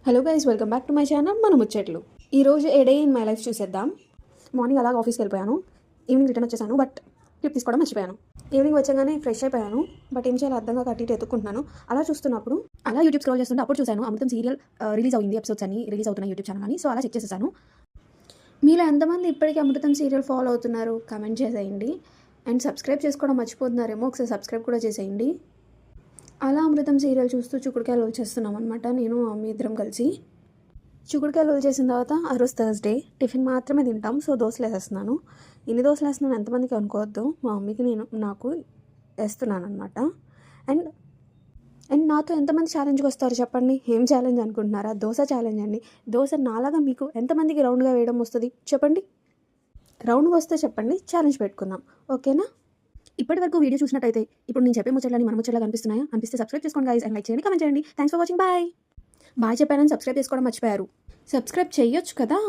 Hello guys, welcome back to my channel మన ముచ్చట్లు. ఈరోజు ఏ డే ఇన్ మై లైఫ్ చూసేద్దాం. మార్నింగ్ అలాగ ఆఫీస్కి వెళ్ళిపోయాను, ఈవినింగ్ రిటర్న్ వచ్చేసాను. బట్ క్లిప్ తీసుకోవడం మర్చిపోయాను. ఈవినింగ్ వచ్చాగానే ఫ్రెష్ అయిపోయాను, బట్ ఏం చేయాలో అర్థంగా కట్టి ఎత్తుకుంటున్నాను. అలా చూస్తున్నప్పుడు అలా యూట్యూబ్ స్క్రోల్ చేస్తుంటే అప్పుడు చూశాను అమృతం సీరియల్ రిలీజ్ అయింది, ఎపిసోడ్స్ అని రిలీజ్ అవుతున్న యూట్యూబ్ ఛానల్ అని. సో అలా చెక్ చేసేసాను. మీలో ఎంతమంది ఇప్పటికీ అమృతం సీరియల్ ఫాలో అవుతున్నారు కమెంట్ చేసేయండి. అండ్ సబ్స్క్రైబ్ చేసుకోవడం మర్చిపోతున్నారేమో, ఒకసారి సబ్స్క్రైబ్ కూడా చేసేయండి. అలా అమృతం సీరియల్ చూస్తూ చిక్కుడుకాయలు చేస్తున్నాం అనమాట, నేను మా మమ్మీ ఇద్దరం కలిసి. చిక్కుడుకాయలు చేసిన తర్వాత ఆ రోజు థర్స్డే టిఫిన్ మాత్రమే తింటాం. సో దోశలు వేసేస్తున్నాను. ఇన్ని దోశలు వేస్తున్నాను ఎంతమందికి అనుకోవద్దు, మా మమ్మీకి నాకు వేస్తున్నాను అనమాట. అండ్ అండ్ నాతో ఎంతమంది ఛాలెంజ్కి వస్తారు చెప్పండి? ఏం ఛాలెంజ్ అనుకుంటున్నారా? దోశ ఛాలెంజ్ అండి. దోశ నాలాగా మీకు ఎంతమందికి రౌండ్గా వేయడం వస్తుంది చెప్పండి? రౌండ్గా వస్తే చెప్పండి, ఛాలెంజ్ పెట్టుకుందాం, ఓకేనా? ఇప్పటి వరకు వీడియో చూసినట్టయితే ఇప్పుడు నేను చెప్పే ముచ్చట్లని మన ముచ్చట్లా కనిపిస్తున్నాయా? అనిపిస్తే సబ్స్క్రైబ్ చేసుకోండి గైస్, అండ్ లైక్ చేయండి, కామెంట్ చేయండి. Thanks for watching, bye. Bye చెప్పానని సబ్స్క్రైబ్ చేసుకోవడం మర్చిపోయారు. సబ్స్క్రైబ్ చేయొచ్చు కదా.